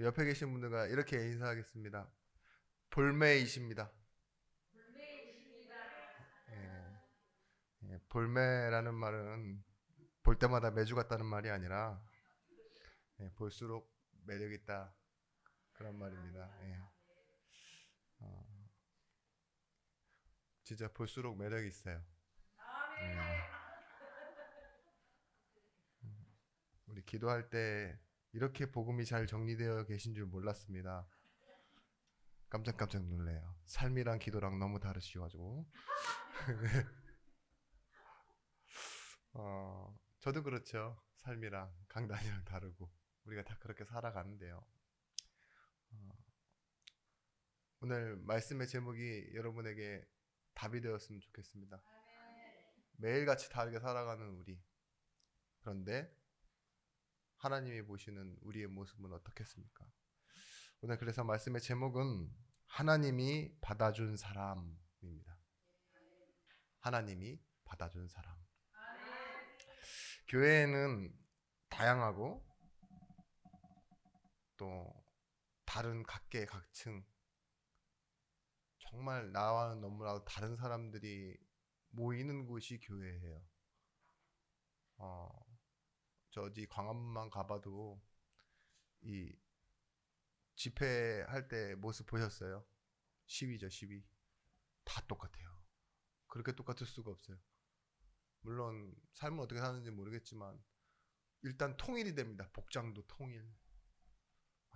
옆에 계신 분들과 이렇게 인사하겠습니다. 볼매이십니다. 예, 볼매라는 말은 볼 때마다 매주 같다는 말이 아니라 볼수록 매력 있다 그런 말입니다. 어, 진짜 볼수록 매력이 있어요. 예, 우리 기도할 때 이렇게 복음이 잘 정리되어 계신 줄 몰랐습니다. 깜짝깜짝 놀래요. 삶이랑 기도랑 너무 다르시가지고. 저도 그렇죠. 삶이랑 강단이랑 다르고 우리가 다 그렇게 살아가는데요. 어, 오늘 말씀의 제목이 여러분에게 답이 되었으면 좋겠습니다. 매일같이 다르게 살아가는 우리. 그런데 하나님이 보시는 우리의 모습은 어떻겠습니까? 오늘 그래서 말씀의 제목은 하나님이 받아준 사람입니다. 하나님이 받아준 사람. 교회에는 다양하고 또 다른 각계 각층 정말 나와는 너무나도 다른 사람들이 모이는 곳이 교회예요. 어, 저 어디 광화문만 가봐도 이 집회할 때 모습 보셨어요? 시위죠, 시위. 다 똑같아요. 그렇게 똑같을 수가 없어요. 물론 삶을 어떻게 사는지 모르겠지만 일단 통일이 됩니다. 복장도 통일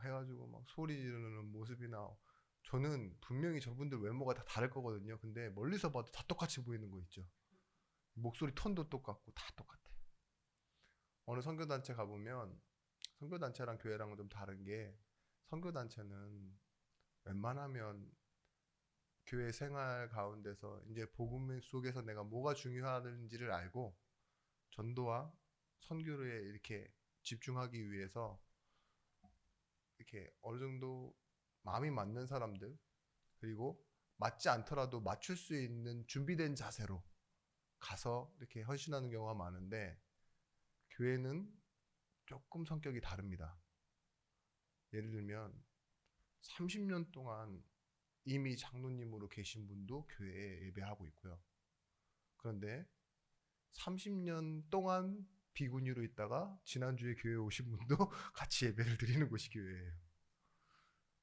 해가지고 막 소리 지르는 모습이나 저는 분명히 저분들 외모가 다 다를 거거든요. 근데 멀리서 봐도 다 똑같이 보이는 거 있죠. 목소리 톤도 똑같고 다 똑같아. 어느 선교단체 가보면 선교단체랑 교회랑은 좀 다른 게 선교단체는 웬만하면 교회 생활 가운데서 이제 복음 속에서 내가 뭐가 중요하는지를 알고 전도와 선교에 이렇게 집중하기 위해서 이렇게 어느 정도 마음이 맞는 사람들 그리고 맞지 않더라도 맞출 수 있는 준비된 자세로 가서 이렇게 헌신하는 경우가 많은데 교회는 조금 성격이 다릅니다. 예를 들면 30년 동안 이미 장로님으로 계신 분도 교회에 예배하고 있고요. 그런데 30년 동안 비구니로 있다가 지난주에 교회에 오신 분도 같이 예배를 드리는 곳이 교회예요.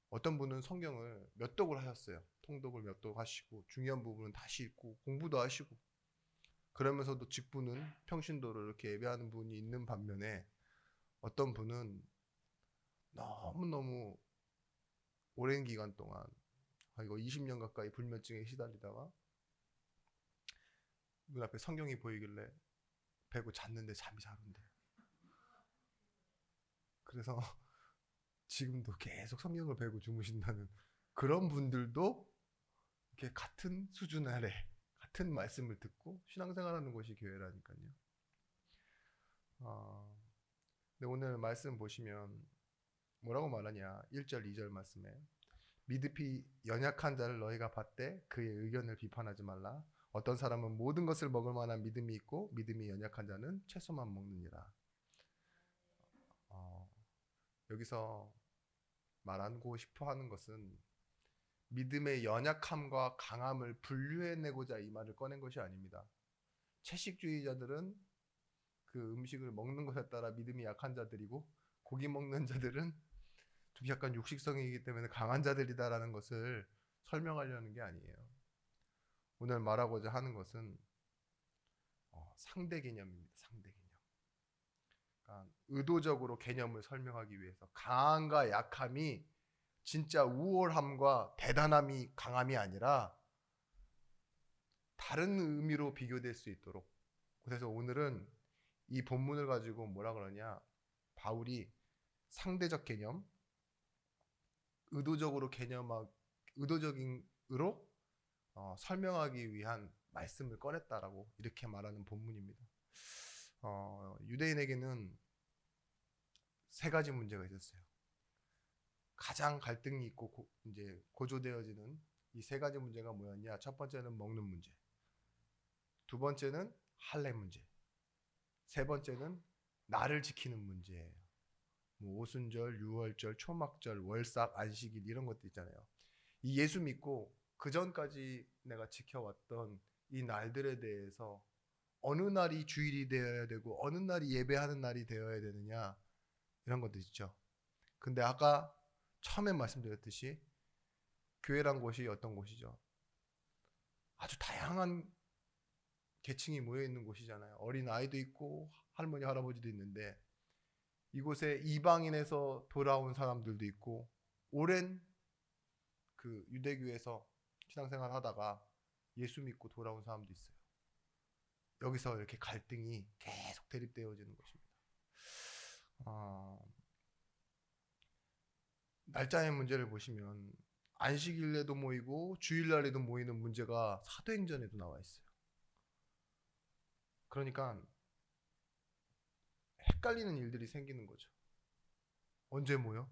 어떤 분은 성경을 몇 독을 하셨어요. 통독을 몇 독 하시고 중요한 부분은 다시 읽고 공부도 하시고 그러면서도 직분은 평신도를 이렇게 예배하는 분이 있는 반면에 어떤 분은 너무너무 오랜 기간 동안 이거 20년 가까이 불면증에 시달리다가 눈앞에 성경이 보이길래 베고 잤는데 잠이 잘 온대. 그래서 지금도 계속 성경을 베고 주무신다는 그런 분들도 이렇게 같은 수준 아래 같은 말씀을 듣고 신앙생활하는 곳이 교회라니까요. 어, 근데 오늘 말씀 보시면 뭐라고 말하냐 1절 2절 말씀에 믿음이 연약한 자를 너희가 받되 그의 의견을 비판하지 말라. 어떤 사람은 모든 것을 먹을 만한 믿음이 있고 믿음이 연약한 자는 채소만 먹느니라. 어, 여기서 말하고 싶어 하는 것은 믿음의 연약함과 강함을 분류해내고자 이 말을 꺼낸 것이 아닙니다. 채식주의자들은 그 음식을 먹는 것에 따라 믿음이 약한 자들이고 고기 먹는 자들은 좀 약간 육식성이기 때문에 강한 자들이다라는 것을 설명하려는 게 아니에요. 오늘 말하고자 하는 것은 상대 개념입니다. 상대 개념. 그러니까 의도적으로 개념을 설명하기 위해서 강함과 약함이 진짜 우월함과 대단함이 강함이 아니라 다른 의미로 비교될 수 있도록. 그래서 오늘은 이 본문을 가지고 뭐라 그러냐? 바울이 상대적 개념, 의도적으로 의도적인으로 설명하기 위한 말씀을 꺼냈다라고 이렇게 말하는 본문입니다. 유대인에게는 세 가지 문제가 있었어요. 가장 갈등이 있고 이제 고조되어지는 이 세 가지 문제가 뭐였냐? 첫 번째는 먹는 문제, 두 번째는 할례 문제, 세 번째는 나를 지키는 문제예요. 뭐 오순절, 유월절, 초막절, 월삭, 안식일 이런 것도 있잖아요. 이 예수 믿고 그 전까지 내가 지켜왔던 이 날들에 대해서 어느 날이 주일이 되어야 되고 어느 날이 예배하는 날이 되어야 되느냐 이런 것도 있죠. 근데 아까 처음에 말씀드렸듯이 교회란 곳이 어떤 곳이죠? 아주 다양한 계층이 모여 있는 곳이잖아요. 어린 아이도 있고 할머니 할아버지도 있는데 이곳에 이방인에서 돌아온 사람들도 있고 오랜 그 유대교에서 신앙생활 하다가 예수 믿고 돌아온 사람도 있어요. 여기서 이렇게 갈등이 계속 대립되어지는 것입니다. 날짜의 문제를 보시면 안식일에도 모이고 주일날에도 모이는 문제가 사도행전에도 나와 있어요. 그러니까 헷갈리는 일들이 생기는 거죠. 언제 모여?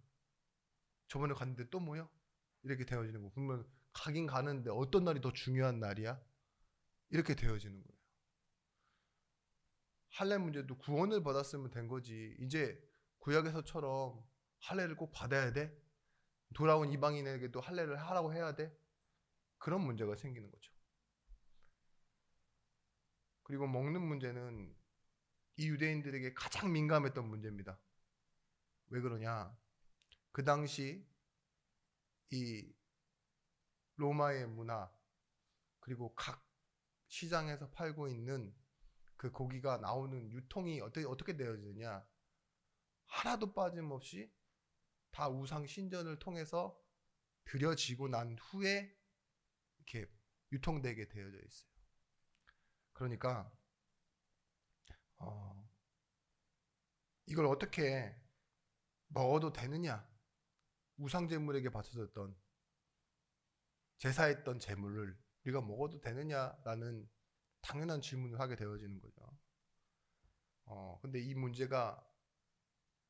저번에 갔는데 또 모여? 이렇게 되어지는 거. 그러면 가긴 가는데 어떤 날이 더 중요한 날이야? 이렇게 되어지는 거예요. 할례 문제도 구원을 받았으면 된 거지. 이제 구약에서처럼 할례를 꼭 받아야 돼? 돌아온 이방인에게도 할례를 하라고 해야 돼? 그런 문제가 생기는 거죠. 그리고 먹는 문제는 이 유대인들에게 가장 민감했던 문제입니다. 왜 그러냐? 그 당시 이 로마의 문화 그리고 각 시장에서 팔고 있는 그 고기가 나오는 유통이 어떻게 되어지느냐? 하나도 빠짐없이 다 우상 신전을 통해서 드려지고 난 후에 이렇게 유통되게 되어져 있어요. 그러니까 이걸 어떻게 먹어도 되느냐? 우상 제물에게 바쳐졌던 제사했던 제물을 우리가 먹어도 되느냐라는 당연한 질문을 하게 되어지는 거죠. 근데 이 문제가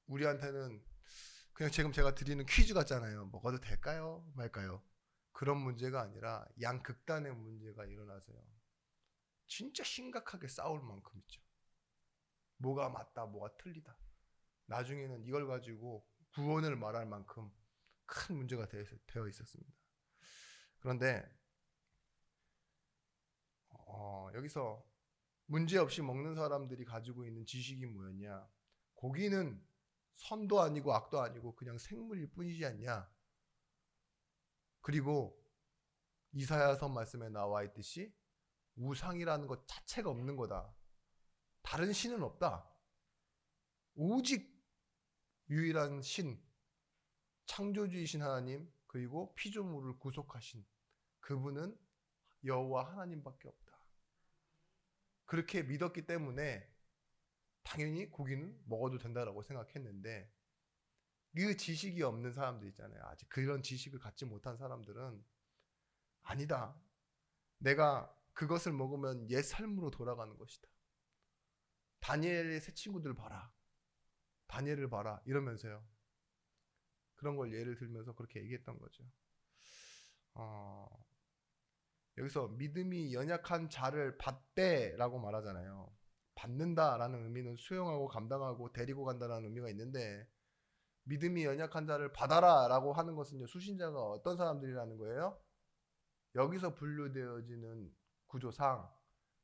우리한테는 그냥 지금 제가 드리는 퀴즈 같잖아요. 먹어도 될까요? 말까요? 그런 문제가 아니라 양극단의 문제가 일어나서요. 진짜 심각하게 싸울 만큼 있죠. 뭐가 맞다, 뭐가 틀리다. 나중에는 이걸 가지고 구원을 말할 만큼 큰 문제가 되어 있었습니다. 그런데 여기서 문제없이 먹는 사람들이 가지고 있는 지식이 뭐였냐? 고기는 선도 아니고 악도 아니고 그냥 생물일 뿐이지 않냐? 그리고 이사야서 말씀에 나와 있듯이 우상이라는 것 자체가 없는 거다. 다른 신은 없다. 오직 유일한 신, 창조주이신 하나님, 그리고 피조물을 구속하신 그분은 여호와 하나님밖에 없다. 그렇게 믿었기 때문에 당연히 고기는 먹어도 된다라고 생각했는데 그 지식이 없는 사람들 있잖아요. 아직 그런 지식을 갖지 못한 사람들은 아니다. 내가 그것을 먹으면 옛 삶으로 돌아가는 것이다. 다니엘의 새 친구들 봐라. 다니엘을 봐라. 이러면서요. 그런 걸 예를 들면서 그렇게 얘기했던 거죠. 여기서 믿음이 연약한 자를 받대라고 말하잖아요. 받는다라는 의미는 수용하고 감당하고 데리고 간다라는 의미가 있는데 믿음이 연약한 자를 받아라라고 하는 것은요. 수신자가 어떤 사람들이라는 거예요? 여기서 분류되어지는 구조상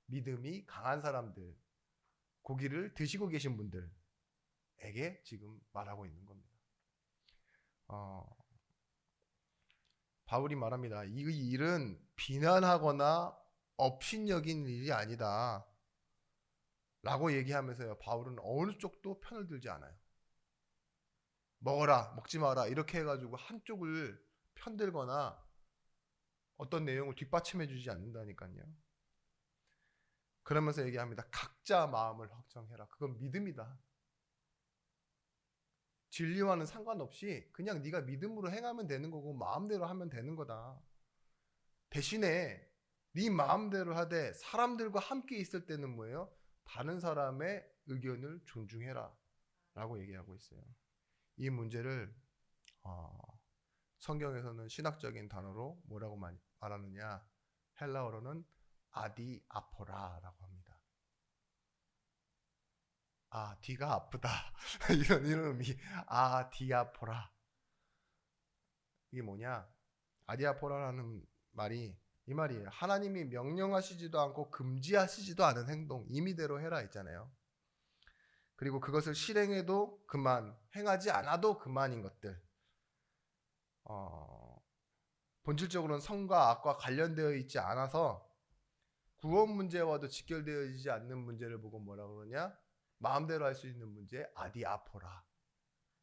믿음이 강한 사람들, 고기를 드시고 계신 분들에게 지금 말하고 있는 겁니다. 바울이 말합니다. 이 일은 비난하거나 업신여긴 일이 아니다. 라고 얘기하면서요. 바울은 어느 쪽도 편을 들지 않아요. 먹어라, 먹지 마라 이렇게 해가지고 한쪽을 편들거나 어떤 내용을 뒷받침해 주지 않는다니까요. 그러면서 얘기합니다. 각자 마음을 확정해라. 그건 믿음이다. 진리와는 상관없이 그냥 네가 믿음으로 행하면 되는 거고 마음대로 하면 되는 거다. 대신에 네 마음대로 하되 사람들과 함께 있을 때는 뭐예요? 다른 사람의 의견을 존중해라 라고 얘기하고 있어요. 이 문제를 성경에서는 신학적인 단어로 뭐라고 말하느냐? 헬라어로는 아디아포라라고 합니다. 아, 뒤가 아프다. 이런 의미. 아, 디아포라. 이게 뭐냐? 아디아포라라는 말이 이 말이에요. 하나님이 명령하시지도 않고 금지하시지도 않은 행동, 임의대로 해라 있잖아요. 그리고 그것을 실행해도 그만, 행하지 않아도 그만인 것들. 본질적으로는 선과 악과 관련되어 있지 않아서 구원 문제와도 직결되어지지 않는 문제를 보고 뭐라 그러냐? 마음대로 할 수 있는 문제, 아디아포라.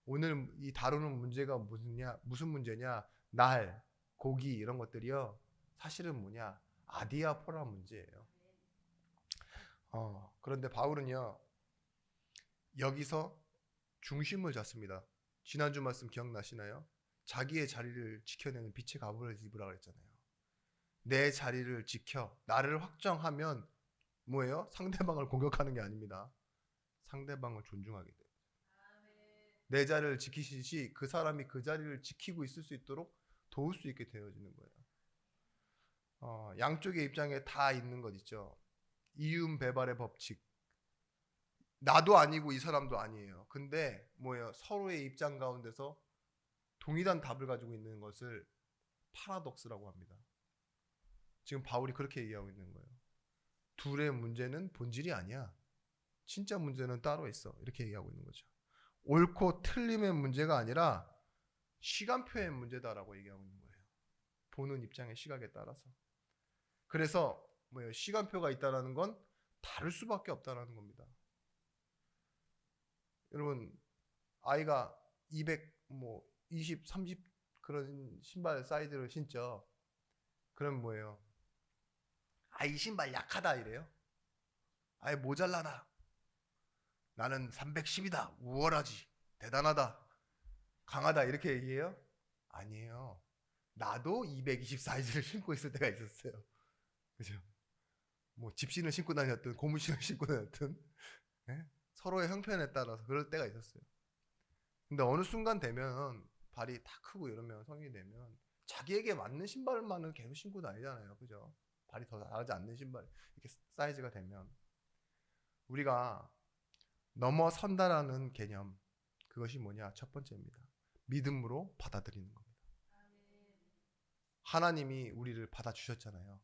오늘 이 다루는 문제가 무슨 문제냐? 날, 고기 이런 것들이요. 사실은 뭐냐? 아디아포라 문제예요. 그런데 바울은요. 여기서 중심을 잡습니다. 지난주 말씀 기억나시나요? 자기의 자리를 지켜내는 빛의 갑옷을 입으라 그랬잖아요. 내 자리를 지켜 나를 확정하면 뭐예요? 상대방을 공격하는 게 아닙니다. 상대방을 존중하게 돼요. 내 자리를 지키시듯이 그 사람이 그 자리를 지키고 있을 수 있도록 도울 수 있게 되어지는 거예요. 양쪽의 입장에 다 있는 것 있죠. 이윤 배발의 법칙. 나도 아니고 이 사람도 아니에요. 근데 뭐예요? 서로의 입장 가운데서 동일한 답을 가지고 있는 것을 파라독스라고 합니다. 지금 바울이 그렇게 얘기하고 있는 거예요. 둘의 문제는 본질이 아니야. 진짜 문제는 따로 있어. 이렇게 얘기하고 있는 거죠. 옳고 틀림의 문제가 아니라 시간표의 문제다라고 얘기하고 있는 거예요. 보는 입장의 시각에 따라서. 그래서 뭐예요? 시간표가 있다라는 건 다를 수밖에 없다라는 겁니다. 여러분 아이가 200, 20, 30 그런 신발 사이즈를 신죠. 그럼 뭐예요? 이 신발 약하다 이래요? 모자라다. 나는 310이다. 우월하지. 대단하다. 강하다. 이렇게 얘기해요? 아니에요. 나도 220 사이즈를 신고 있을 때가 있었어요. 그죠? 집신을 신고 다녔든 고무신을 신고 다녔든 네? 서로의 형편에 따라서 그럴 때가 있었어요. 근데 어느 순간 되면 발이 다 크고 이러면 성인이 되면 자기에게 맞는 신발만은 계속 신고 다니잖아요. 그죠? 발이 더 나가지 않는 신발 이렇게 사이즈가 되면 우리가 넘어선다라는 개념 그것이 뭐냐? 첫 번째입니다. 믿음으로 받아들이는 겁니다. 하나님이 우리를 받아주셨잖아요.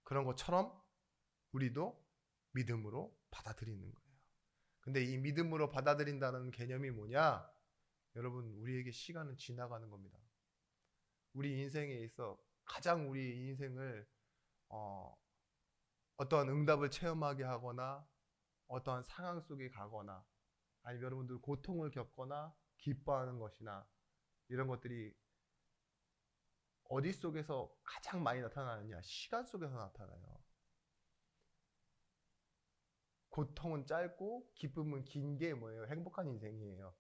그런 것처럼 우리도 믿음으로 받아들이는 거예요. 근데 이 믿음으로 받아들인다는 개념이 뭐냐? 여러분 우리에게 시간은 지나가는 겁니다. 우리 인생에 있어 가장 우리 인생을 어떠한 응답을 체험하게 하거나 어떠한 상황 속에 가거나 아니면 여러분들 고통을 겪거나 기뻐하는 것이나 이런 것들이 어디 속에서 가장 많이 나타나느냐? 시간 속에서 나타나요. 고통은 짧고 기쁨은 긴 게 뭐예요? 행복한 인생이에요.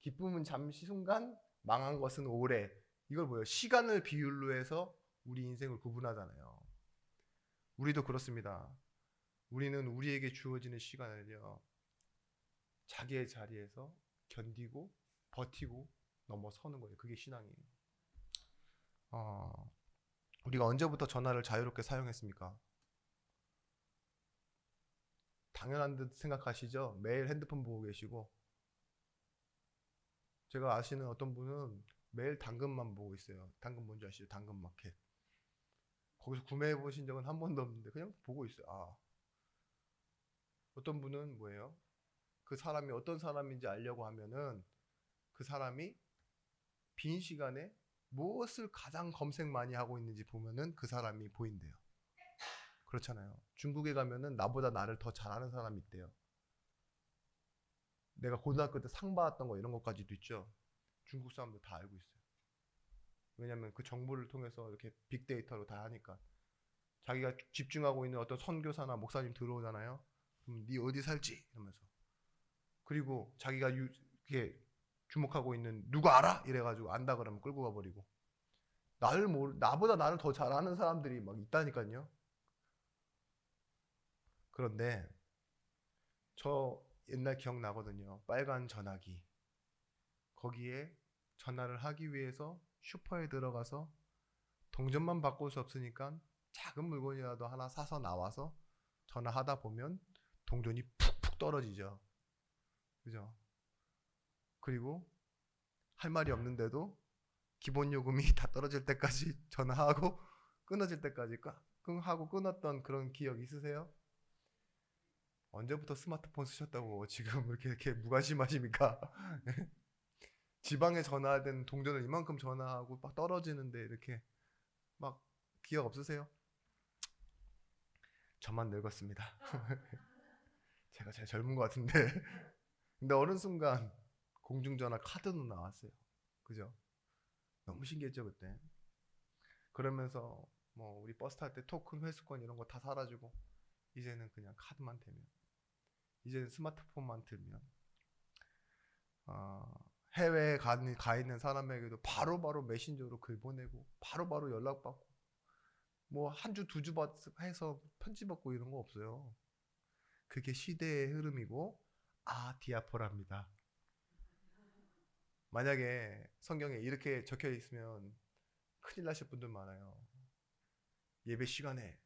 기쁨은 잠시 순간, 망한 것은 오래. 이걸 뭐예요? 시간을 비율로 해서 우리 인생을 구분하잖아요. 우리도 그렇습니다. 우리는 우리에게 주어지는 시간을요. 자기의 자리에서 견디고 버티고 넘어서는 거예요. 그게 신앙이에요. 우리가 언제부터 전화를 자유롭게 사용했습니까? 당연한 듯 생각하시죠? 매일 핸드폰 보고 계시고 제가 아시는 어떤 분은 매일 당근만 보고 있어요. 당근 뭔지 아시죠? 당근마켓. 거기서 구매해 보신 적은 한 번도 없는데 그냥 보고 있어요. 어떤 분은 뭐예요? 그 사람이 어떤 사람인지 알려고 하면은 그 사람이 빈 시간에 무엇을 가장 검색 많이 하고 있는지 보면은 그 사람이 보인대요. 그렇잖아요. 중국에 가면은 나보다 나를 더 잘하는 사람이 있대요. 내가 고등학교 때 상 받았던 거 이런 것까지도 있죠. 중국 사람들 다 알고 있어요. 왜냐면 그 정보를 통해서 이렇게 빅데이터로 다 하니까 자기가 집중하고 있는 어떤 선교사나 목사님 들어오잖아요. 그럼 네 어디 살지? 이러면서 그리고 자기가 이렇게 주목하고 있는 누가 알아? 이래가지고 안다 그러면 끌고 가버리고 나보다 나를 더 잘하는 사람들이 막 있다니까요. 그런데 저 옛날 기억나거든요. 빨간 전화기. 거기에 전화를 하기 위해서 슈퍼에 들어가서 동전만 바꿀 수 없으니까 작은 물건이라도 하나 사서 나와서 전화하다 보면 동전이 푹푹 떨어지죠. 그죠? 그리고 할 말이 없는데도 기본 요금이 다 떨어질 때까지 전화하고 끊어질 때까지 하고 끊었던 그런 기억 있으세요? 언제부터 스마트폰 쓰셨다고 지금 이렇게 무관심하십니까? 지방에 전화할 때는 동전을 이만큼 전화하고 막 떨어지는데 이렇게 막 기억 없으세요? 저만 늙었습니다. 제가 제일 젊은 것 같은데. 근데 어느 순간 공중전화 카드도 나왔어요. 그죠? 너무 신기했죠 그때. 그러면서 뭐 우리 버스 탈 때 토큰 회수권 이런 거 다 사라지고 이제는 그냥 카드만 되면, 이제는 스마트폰만 들면 해외에 가 있는 사람에게도 바로바로 메신저로 글 보내고 바로바로 연락받고, 뭐 한 주 두 주 해서 편지 받고 이런 거 없어요. 그게 시대의 흐름이고 디아포라입니다. 만약에 성경에 이렇게 적혀 있으면 큰일 나실 분들 많아요. 예배 시간에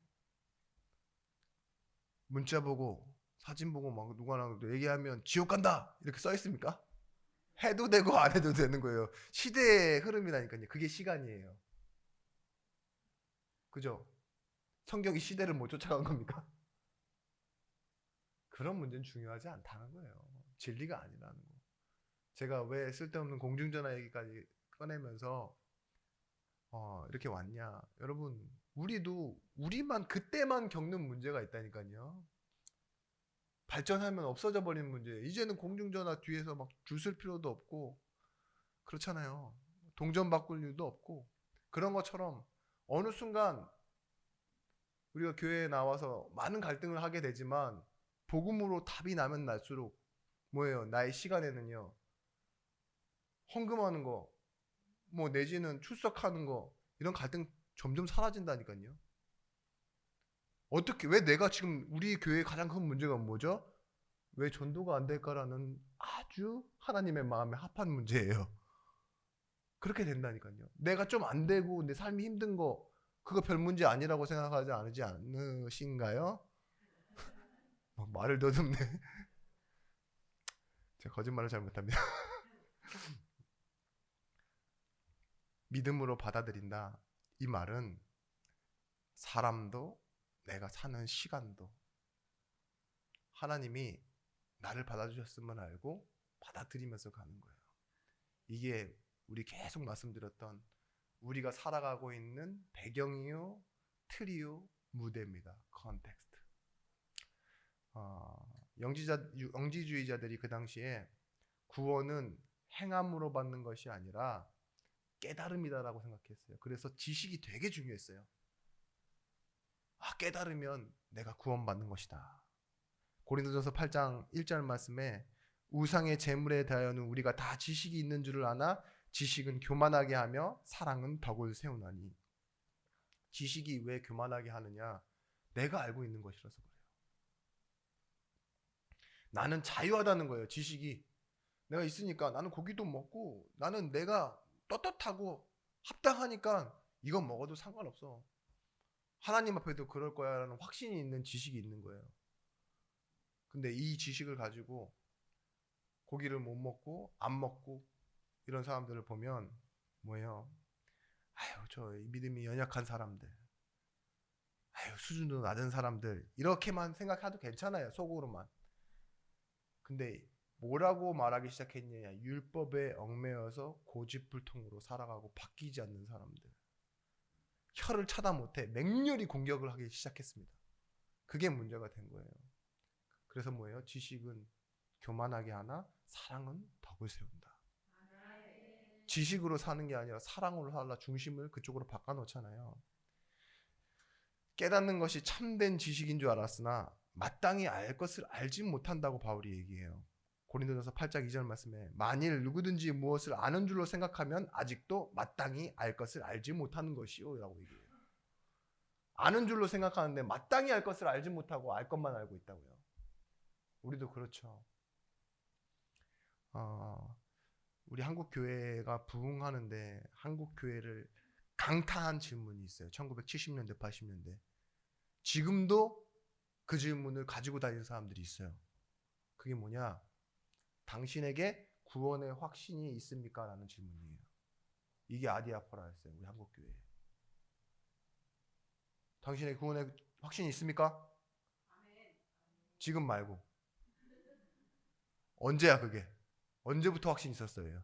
문자 보고 사진 보고 막 누구랑 얘기하면 지옥 간다 이렇게 써 있습니까? 해도 되고 안 해도 되는 거예요. 시대의 흐름이라니까요. 그게 시간이에요. 그죠? 성경이 시대를 못 쫓아간 겁니까? 그런 문제는 중요하지 않다는 거예요. 진리가 아니라는 거. 제가 왜 쓸데없는 공중전화 얘기까지 꺼내면서 이렇게 왔냐. 여러분, 우리도 우리만 그때만 겪는 문제가 있다니까요. 발전하면 없어져 버리는 문제. 이제는 공중전화 뒤에서 막 줄 쓸 필요도 없고 그렇잖아요. 동전 바꿀 일도 없고. 그런 것처럼 어느 순간 우리가 교회에 나와서 많은 갈등을 하게 되지만 복음으로 답이 나면 날수록 뭐예요? 나의 시간에는요. 헌금하는 거, 뭐 내지는 출석하는 거, 이런 갈등 점점 사라진다니까요. 어떻게, 왜 내가 지금 우리 교회의 가장 큰 문제가 뭐죠? 왜 전도가 안 될까라는 아주 하나님의 마음에 합한 문제예요. 그렇게 된다니까요. 내가 좀 안 되고 내 삶이 힘든 거, 그거 별 문제 아니라고 생각하지 않으신가요? 막 말을 더듬네. 제가 거짓말을 잘 못합니다. 믿음으로 받아들인다. 이 말은 사람도 내가 사는 시간도 하나님이 나를 받아주셨음을 알고 받아들이면서 가는 거예요. 이게 우리 계속 말씀드렸던 우리가 살아가고 있는 배경이요, 틀이요, 무대입니다. 컨텍스트. 영지주의자들이 그 당시에 구원은 행함으로 받는 것이 아니라 깨달음이다라고 생각했어요. 그래서 지식이 되게 중요했어요. 깨달으면 내가 구원받는 것이다. 고린도전서 8장 1절 말씀에 우상의 재물에 대하여는 우리가 다 지식이 있는 줄을 아나 지식은 교만하게 하며 사랑은 덕을 세우나니. 지식이 왜 교만하게 하느냐? 내가 알고 있는 것이라서 그래요. 나는 자유하다는 거예요. 지식이 내가 있으니까 나는 고기도 먹고 나는 내가 떳떳하고 합당하니까 이건 먹어도 상관없어. 하나님 앞에도 그럴 거야라는 확신이 있는 지식이 있는 거예요. 근데 이 지식을 가지고 고기를 못 먹고 안 먹고 이런 사람들을 보면 뭐예요? 저 믿음이 연약한 사람들, 수준도 낮은 사람들 이렇게만 생각해도 괜찮아요. 속으로만. 근데 뭐라고 말하기 시작했냐? 율법에 얽매여서 고집불통으로 살아가고 바뀌지 않는 사람들. 혀를 차다 못해 맹렬히 공격을 하기 시작했습니다. 그게 문제가 된 거예요. 그래서 뭐예요? 지식은 교만하게 하나 사랑은 덕을 세운다. 지식으로 사는 게 아니라 사랑으로 살라 중심을 그쪽으로 바꿔놓잖아요. 깨닫는 것이 참된 지식인 줄 알았으나 마땅히 알 것을 알지 못한다고 바울이 얘기해요. 고린도전서 8장 2절 말씀에 만일 누구든지 무엇을 아는 줄로 생각하면 아직도 마땅히 알 것을 알지 못하는 것이요 라고 얘기해요. 아는 줄로 생각하는데 마땅히 알 것을 알지 못하고 알 것만 알고 있다고요. 우리도 그렇죠. 우리 한국 교회가 부흥하는데 한국 교회를 강타한 질문이 있어요. 1970년대, 80년대. 지금도 그 질문을 가지고 다니는 사람들이 있어요. 그게 뭐냐? 당신에게 구원의 확신이 있습니까? 라는 질문이에요. 이게 아디아포라였어요. 우리 한국교회에. 당신의 구원의 확신이 있습니까? 지금 말고. 언제야 그게? 언제부터 확신이 있었어요?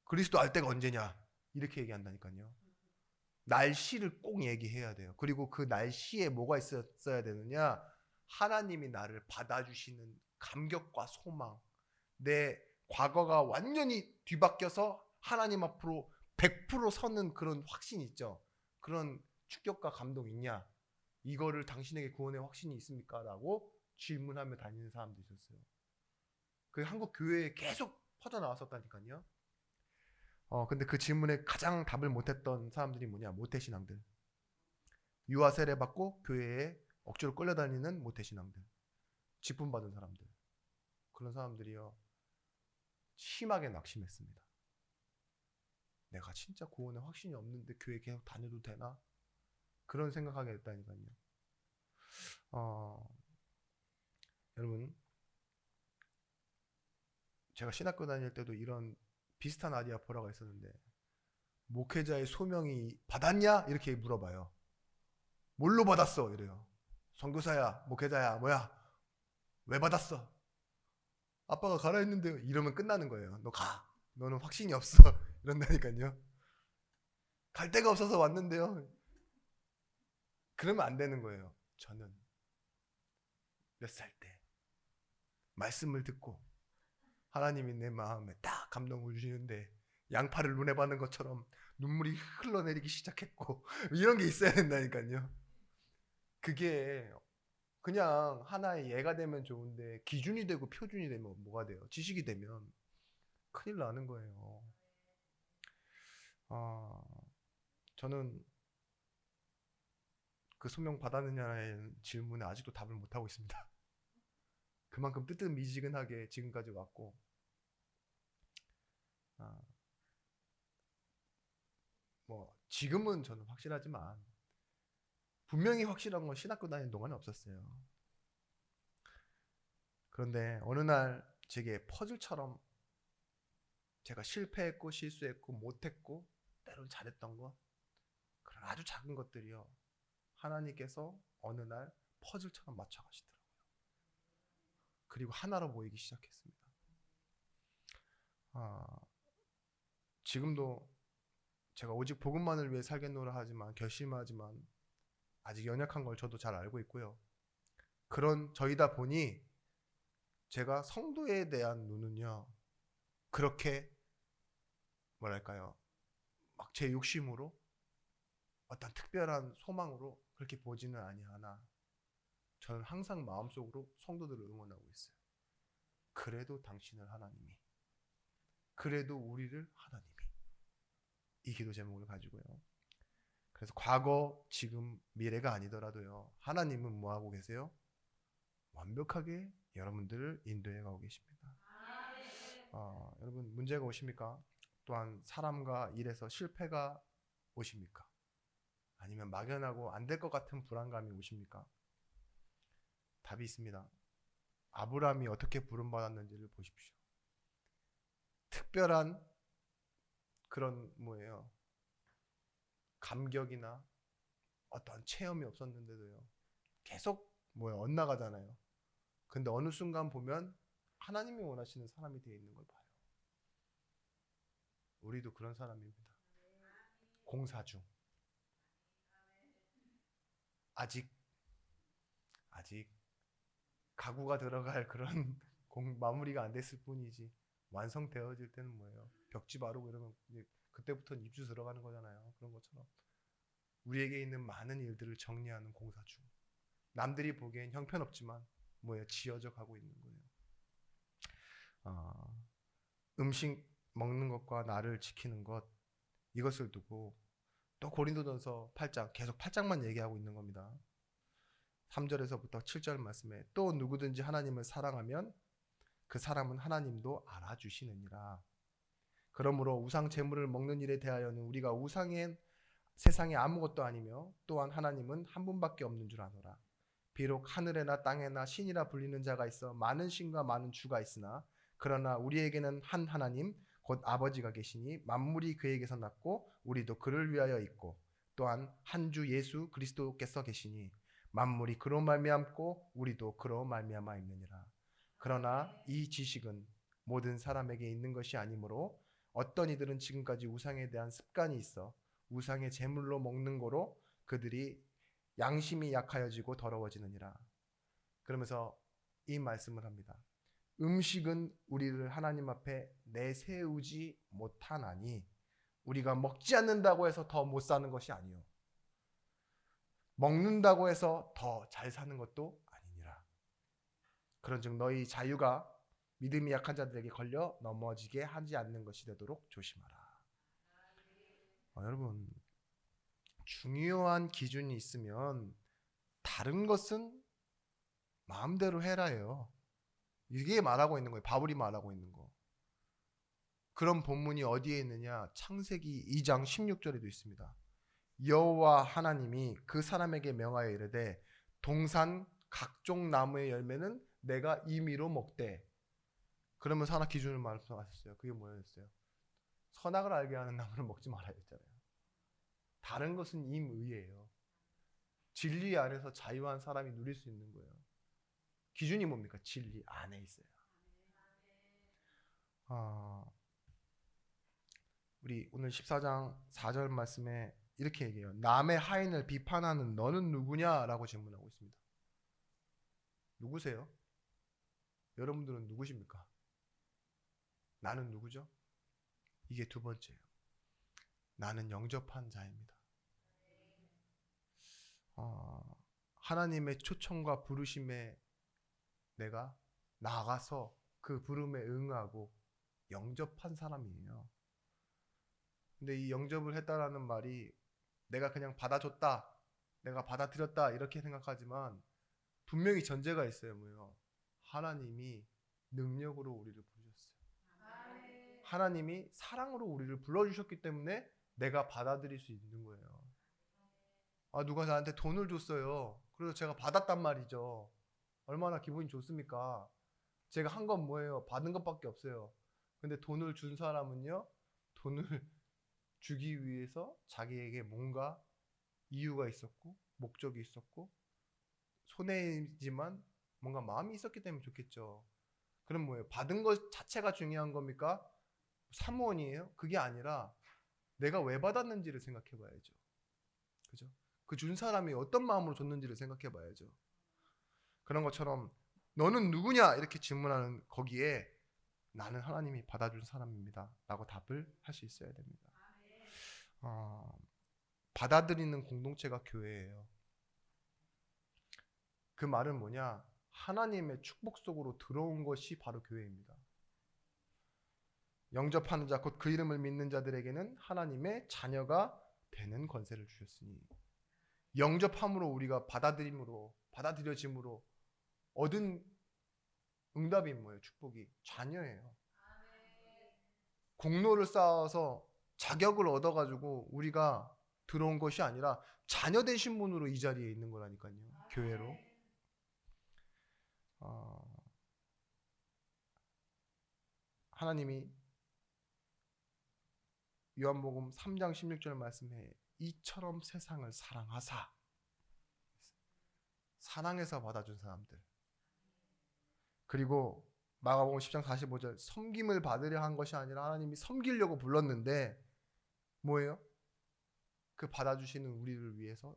그리스도 알 때가 언제냐? 이렇게 얘기한다니까요. 날씨를 꼭 얘기해야 돼요. 그리고 그 날씨에 뭐가 있었어야 되느냐? 하나님이 나를 받아주시는 감격과 소망. 내 과거가 완전히 뒤바뀌어서 하나님 앞으로 100% 서는 그런 확신이 있죠. 그런 충격과 감동이 있냐? 이거를 당신에게 구원의 확신이 있습니까? 라고 질문하며 다니는 사람도 있었어요. 그 한국 교회에 계속 퍼져나왔었다니까요. 근데 그 질문에 가장 답을 못했던 사람들이 뭐냐? 모태신앙들. 유아 세례 받고 교회에 억지로 끌려다니는 모태신앙들. 직분 받은 사람들. 그런 사람들이요. 심하게 낙심했습니다. 내가 진짜 구원에 확신이 없는데 교회 계속 다녀도 되나? 그런 생각하게 됐다니까요. 여러분, 제가 신학교 다닐 때도 이런 비슷한 아디아포라가 있었는데 목회자의 소명이 받았냐? 이렇게 물어봐요. 뭘로 받았어? 이래요. 선교사야, 목회자야, 뭐야? 왜 받았어? 아빠가 가라 했는데 이러면 끝나는 거예요. 너 가. 너는 확신이 없어. 이런다니까요. 갈 데가 없어서 왔는데요. 그러면 안 되는 거예요. 저는 몇 살 때 말씀을 듣고 하나님이 내 마음에 딱 감동을 주시는데 양파를 눈에 바는 것처럼 눈물이 흘러내리기 시작했고 이런 게 있어야 된다니까요. 그게 그냥 하나의 예가 되면 좋은데 기준이 되고 표준이 되면 뭐가 돼요? 지식이 되면 큰일 나는 거예요. 저는 그 소명 받았느냐는 질문에 아직도 답을 못하고 있습니다. 그만큼 뜨뜻미지근하게 지금까지 왔고 뭐 지금은 저는 확실하지만 분명히 확실한 건 신학교 다니는 동안에 없었어요. 그런데 어느 날 제게 퍼즐처럼 제가 실패했고 실수했고 못했고 때론 잘했던 것 그런 아주 작은 것들이요. 하나님께서 어느 날 퍼즐처럼 맞춰가시더라고요. 그리고 하나로 모이기 시작했습니다. 지금도 제가 오직 복음만을 위해 살겠노라 하지만 결심하지만 아직 연약한 걸 저도 잘 알고 있고요. 그런 저희다 보니 제가 성도에 대한 눈은요. 그렇게 뭐랄까요. 막 제 욕심으로 어떤 특별한 소망으로 그렇게 보지는 아니하나 저는 항상 마음속으로 성도들을 응원하고 있어요. 그래도 당신을 하나님이 그래도 우리를 하나님이 이 기도 제목을 가지고요. 그래서 과거, 지금, 미래가 아니더라도요. 하나님은 뭐하고 계세요? 완벽하게 여러분들을 인도해 가고 계십니다. 여러분 문제가 오십니까? 또한 사람과 일에서 실패가 오십니까? 아니면 막연하고 안 될 것 같은 불안감이 오십니까? 답이 있습니다. 아브라함이 어떻게 부름받았는지를 보십시오. 특별한 그런 뭐예요? 감격이나 어떤 체험이 없었는데도요. 계속 엇나가잖아요. 근데 어느 순간 보면 하나님이 원하시는 사람이 되어 있는 걸 봐요. 우리도 그런 사람입니다. 공사 중. 아직 가구가 들어갈 그런 마무리가 안 됐을 뿐이지 완성되어질 때는 뭐예요? 벽지 바르고 이러면 그때부터는 입주 들어가는 거잖아요. 그런 것처럼 우리에게 있는 많은 일들을 정리하는 공사 중. 남들이 보기엔 형편없지만 지어져 가고 있는 거예요. 음식 먹는 것과 나를 지키는 것 이것을 두고 또 고린도전서 8장 계속 8장만 얘기하고 있는 겁니다. 3절에서부터 7절 말씀에 또 누구든지 하나님을 사랑하면 그 사람은 하나님도 알아주시느니라. 그러므로 우상 제물을 먹는 일에 대하여는 우리가 우상엔 세상에 아무것도 아니며 또한 하나님은 한 분밖에 없는 줄 아노라. 비록 하늘에나 땅에나 신이라 불리는 자가 있어 많은 신과 많은 주가 있으나 그러나 우리에게는 한 하나님 곧 아버지가 계시니 만물이 그에게서 났고 우리도 그를 위하여 있고 또한 한 주 예수 그리스도께서 계시니 만물이 그로 말미암고 우리도 그로 말미암아 있느니라. 그러나 이 지식은 모든 사람에게 있는 것이 아니므로 어떤 이들은 지금까지 우상에 대한 습관이 있어 우상의 제물로 먹는 거로 그들이 양심이 약하여지고 더러워지느니라. 그러면서 이 말씀을 합니다. 음식은 우리를 하나님 앞에 내세우지 못하나니 우리가 먹지 않는다고 해서 더 못 사는 것이 아니요 먹는다고 해서 더 잘 사는 것도 아니니라. 그런즉 너희 자유가 믿음이 약한 자들에게 걸려 넘어지게 하지 않는 것이 되도록 조심하라. 여러분, 중요한 기준이 있으면 다른 것은 마음대로 해라예요. 이게 말하고 있는 거예요. 바울이 말하고 있는 거. 그런 본문이 어디에 있느냐? 창세기 2장 16절에도 있습니다. 여호와 하나님이 그 사람에게 명하여 이르되 동산 각종 나무의 열매는 내가 임의로 먹되. 그러면서 하나 기준을 말씀하셨어요. 그게 뭐였어요? 선악을 알게 하는 나무를 먹지 말아야 했잖아요. 다른 것은 임의예요. 진리 안에서 자유한 사람이 누릴 수 있는 거예요. 기준이 뭡니까? 진리 안에 있어요. 우리 오늘 14장 4절 말씀에 이렇게 얘기해요. 남의 하인을 비판하는 너는 누구냐라고 질문하고 있습니다. 누구세요? 여러분들은 누구십니까? 나는 누구죠? 이게 두 번째예요. 나는 영접한 자입니다. 하나님의 초청과 부르심에 내가 나가서 그 부름에 응하고 영접한 사람이에요. 근데 이 영접을 했다라는 말이 내가 그냥 받아줬다, 내가 받아들였다 이렇게 생각하지만 분명히 전제가 있어요. 뭐예요? 하나님이 능력으로 우리를 부르셨어요. 하나님이 사랑으로 우리를 불러주셨기 때문에 내가 받아들일 수 있는 거예요. 누가 나한테 돈을 줬어요. 그래서 제가 받았단 말이죠. 얼마나 기분이 좋습니까? 제가 한 건 뭐예요? 받은 것밖에 없어요. 근데 돈을 준 사람은요, 돈을 주기 위해서 자기에게 뭔가 이유가 있었고 목적이 있었고 손해이지만 뭔가 마음이 있었기 때문에 좋겠죠. 그럼 뭐예요? 받은 것 자체가 중요한 겁니까? 사무원이에요? 그게 아니라 내가 왜 받았는지를 생각해 봐야죠. 그죠? 그 준 사람이 어떤 마음으로 줬는지를 생각해 봐야죠. 그런 것처럼 너는 누구냐? 이렇게 질문하는 거기에 나는 하나님이 받아준 사람입니다 라고 답을 할 수 있어야 됩니다. 받아들이는 공동체가 교회예요. 그 말은 뭐냐? 하나님의 축복 속으로 들어온 것이 바로 교회입니다. 영접하는 자 곧 그 이름을 믿는 자들에게는 하나님의 자녀가 되는 권세를 주셨으니 영접함으로 우리가 받아들여짐으로 얻은 응답이 뭐예요? 축복이 자녀예요. 공로를 쌓아서 자격을 얻어가지고 우리가 들어온 것이 아니라 자녀 되신 분으로 이 자리에 있는 거라니까요. 교회로. 하나님이 요한복음 3장 16절 말씀에 이처럼 세상을 사랑하사, 사랑해서 받아준 사람들. 그리고 마가복음 10장 45절 섬김을 받으려 한 것이 아니라 하나님이 섬기려고 불렀는데 뭐예요? 그 받아주시는 우리를 위해서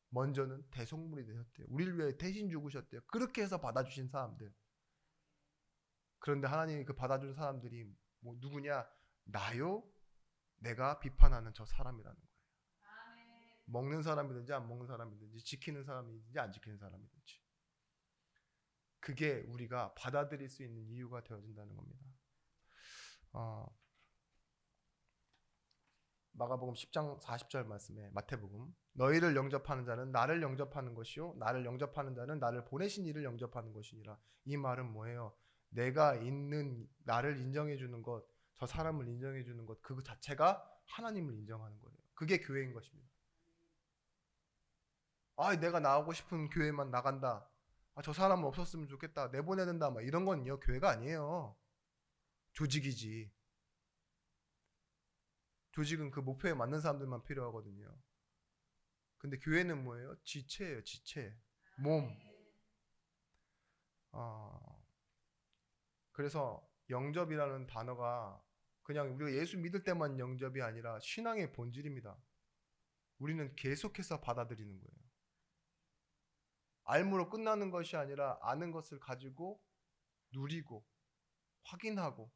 먼저는 대속물이 되셨대요. 우리를 위해 대신 죽으셨대요. 그렇게 해서 받아주신 사람들. 그런데 하나님이 그 받아준 사람들이 뭐 누구냐? 나요? 내가 비판하는 저 사람이라는 거예요. 먹는 사람이든지 안 먹는 사람이든지 지키는 사람이든지 안 지키는 사람이든지. 그게 우리가 받아들일 수 있는 이유가 되어진다는 겁니다. 마가복음 10장 40절 말씀에 마태복음 너희를 영접하는 자는 나를 영접하는 것이요 나를 영접하는 자는 나를 보내신 이를 영접하는 것이니라. 이 말은 뭐예요? 내가 있는 나를 인정해 주는 것, 저 사람을 인정해 주는 것, 그 자체가 하나님을 인정하는 거예요. 그게 교회인 것입니다. 아, 내가 나가고 싶은 교회만 나간다. 아, 저 사람은 없었으면 좋겠다. 내보내야 된다. 막 이런 건요. 교회가 아니에요. 조직이지. 조직은 그 목표에 맞는 사람들만 필요하거든요. 근데 교회는 뭐예요? 지체예요. 지체. 몸. 그래서 영접이라는 단어가 그냥 우리가 예수 믿을 때만 영접이 아니라 신앙의 본질입니다. 우리는 계속해서 받아들이는 거예요. 알므로 끝나는 것이 아니라 아는 것을 가지고 누리고 확인하고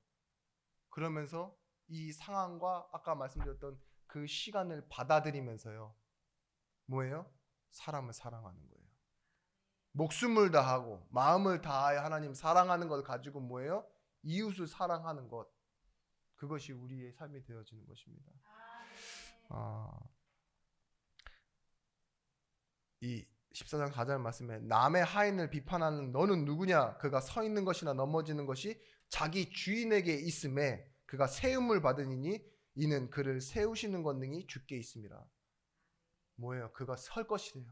그러면서 이 상황과 아까 말씀드렸던 그 시간을 받아들이면서요. 뭐예요? 사람을 사랑하는 거예요. 목숨을 다하고 마음을 다하여 하나님 사랑하는 것 가지고 뭐예요? 이웃을 사랑하는 것. 그것이 우리의 삶이 되어지는 것입니다. 이 14장 4절 말씀에 남의 하인을 비판하는 너는 누구냐? 그가 서 있는 것이나 넘어지는 것이 자기 주인에게 있음에 그가 세움을 받으니 이는 그를 세우시는 권능이 주께 있습니다. 뭐예요? 그가 설 것이래요.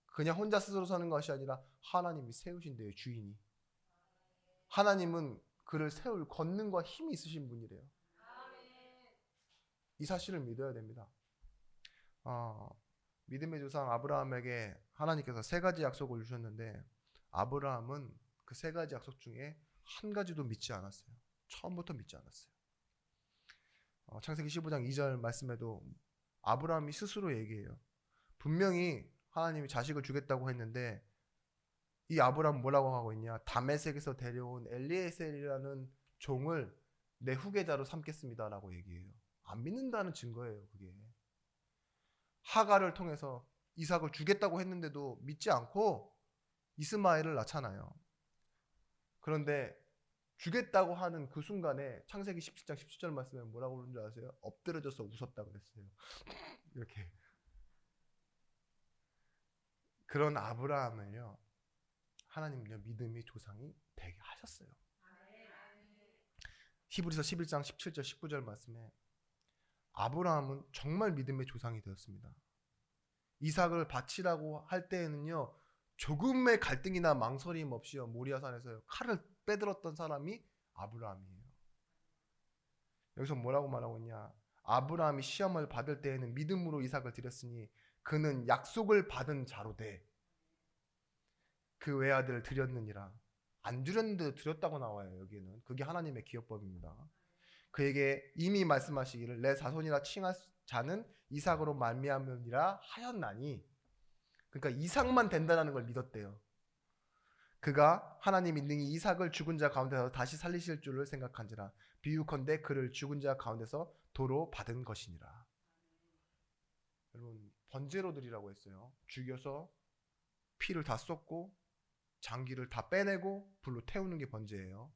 그냥 혼자 스스로 서는 것이 아니라 하나님이 세우신대요. 주인이. 하나님은 그를 세울 권능과 힘이 있으신 분이래요. 이 사실을 믿어야 됩니다. 믿음의 조상 아브라함에게 하나님께서 세 가지 약속을 주셨는데 아브라함은 그 세 가지 약속 중에 한 가지도 믿지 않았어요. 처음부터 믿지 않았어요. 창세기 15장 2절 말씀에도 아브라함이 스스로 얘기해요. 분명히 하나님이 자식을 주겠다고 했는데 이 아브라함 뭐라고 하고 있냐? 다메섹에서 데려온 엘리에셀이라는 종을 내 후계자로 삼겠습니다라고 얘기해요. 안 믿는다는 증거예요, 그게. 하가를 통해서 이삭을 주겠다고 했는데도 믿지 않고 이스마엘을 낳잖아요. 그런데 주겠다고 하는 그 순간에 창세기 17장 17절 말씀에 뭐라고 그러는 줄 아세요? 엎드려져서 웃었다 그랬어요. 이렇게. 그런 아브라함을요. 하나님은요. 믿음의 조상이 되게 하셨어요. 히브리서 11장 17절 19절 말씀에 아브라함은 정말 믿음의 조상이 되었습니다. 이삭을 바치라고 할 때에는요. 조금의 갈등이나 망설임 없이요. 모리아산에서 칼을 빼들었던 사람이 아브라함이에요. 여기서 뭐라고 말하고 있냐? 아브라함이 시험을 받을 때에는 믿음으로 이삭을 드렸으니 그는 약속을 받은 자로 돼. 그 외아들을 드렸느니라. 안 드렸는데 드렸다고 나와요. 여기는. 그게 하나님의 기업법입니다. 그에게 이미 말씀하시기를 내 자손이라 칭할 자는 이삭으로 말미암으리라 하셨나니 그러니까 이삭만 된다는 걸 믿었대요. 그가 하나님이 능히 이삭을 죽은 자 가운데서 다시 살리실 줄을 생각한지라 비유컨대 그를 죽은 자 가운데서 도로 받은 것이니라. 여러분 번제로 드리라고 했어요. 죽여서 피를 다 쏟고 장기를 다 빼내고 불로 태우는 게 번제예요.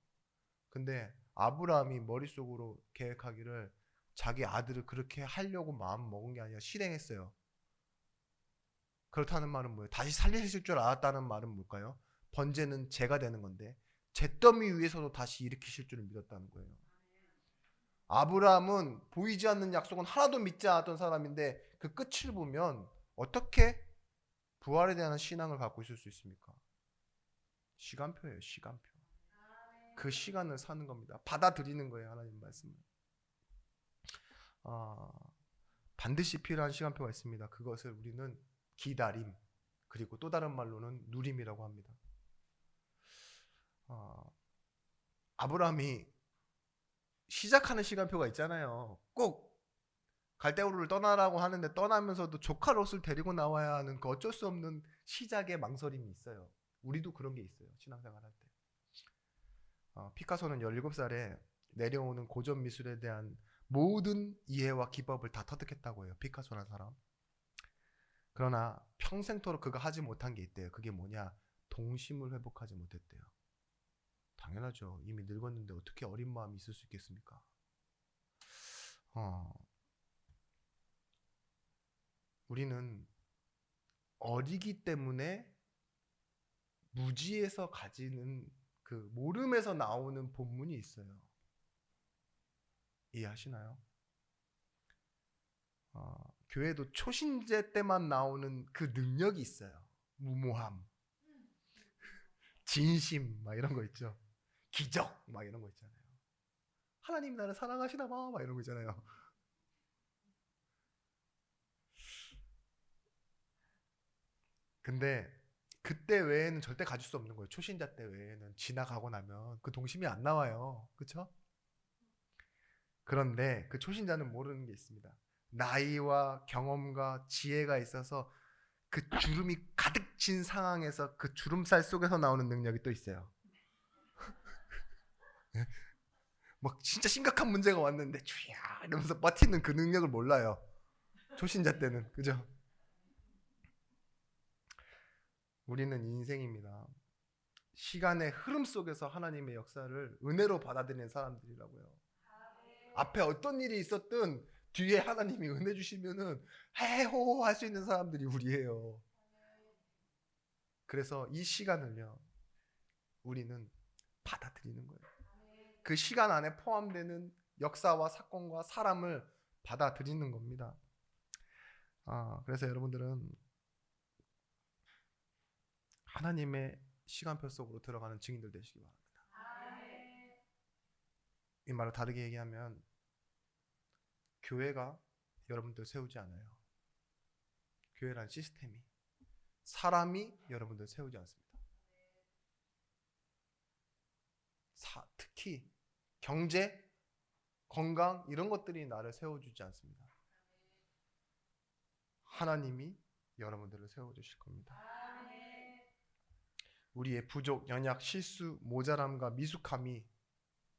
근데 아브라함이 머릿속으로 계획하기를 자기 아들을 그렇게 하려고 마음 먹은 게 아니라 실행했어요. 그렇다는 말은 뭐예요? 다시 살리실 줄 알았다는 말은 뭘까요? 번제는 죄가 되는 건데 잿더미 위에서도 다시 일으키실 줄을 믿었다는 거예요. 아브라함은 보이지 않는 약속은 하나도 믿지 않았던 사람인데 그 끝을 보면 어떻게 부활에 대한 신앙을 갖고 있을 수 있습니까? 시간표예요. 시간표. 그 시간을 사는 겁니다. 받아들이는 거예요. 하나님 말씀을. 반드시 필요한 시간표가 있습니다. 그것을 우리는 기다림 그리고 또 다른 말로는 누림이라고 합니다. 아브라함이 시작하는 시간표가 있잖아요. 꼭 갈대우르를 떠나라고 하는데 떠나면서도 조카 롯을 데리고 나와야 하는 그 어쩔 수 없는 시작의 망설임이 있어요. 우리도 그런 게 있어요. 신앙생활 할 때. 피카소는 17살에 내려오는 고전 미술에 대한 모든 이해와 기법을 다 터득했다고 해요. 피카소라는 사람. 그러나 평생토록 그가 하지 못한 게 있대요. 그게 뭐냐? 동심을 회복하지 못했대요. 당연하죠. 이미 늙었는데 어떻게 어린 마음이 있을 수 있겠습니까? 우리는 어리기 때문에 무지에서 가지는 그 모름에서 나오는 본문이 있어요. 이해하시나요? 교회도 초신제 때만 나오는 그 능력이 있어요. 무모함, 진심 막 이런 거 있죠. 기적 막 이런 거 있잖아요. 하나님 나를 사랑하시나 봐 막 이런 거 있잖아요. 근데 그때 외에는 절대 가질 수 없는 거예요. 초신자 때 외에는 지나가고 나면 그 동심이 안 나와요. 그렇죠? 그런데 그 초신자는 모르는 게 있습니다. 나이와 경험과 지혜가 있어서 그 주름이 가득 진 상황에서 그 주름살 속에서 나오는 능력이 또 있어요. 막 진짜 심각한 문제가 왔는데 주야 이러면서 버티는 그 능력을 몰라요. 초신자 때는. 그죠? 우리는 인생입니다. 시간의 흐름 속에서 하나님의 역사를 은혜로 받아들이는 사람들이라고요. 앞에 어떤 일이 있었든 뒤에 하나님이 은혜 주시면은 해호 할 수 있는 사람들이 우리예요. 그래서 이 시간을요, 우리는 받아들이는 거예요. 그 시간 안에 포함되는 역사와 사건과 사람을 받아들이는 겁니다. 그래서 여러분들은 하나님의 시간표 속으로 들어가는 증인들 되시기 바랍니다. 이 말을 다르게 얘기하면 교회가 여러분들 세우지 않아요. 교회란 시스템이, 사람이 여러분들 세우지 않습니다. 특히 경제, 건강 이런 것들이 나를 세워주지 않습니다. 하나님이 여러분들을 세워주실 겁니다. 우리의 부족, 연약, 실수, 모자람과 미숙함이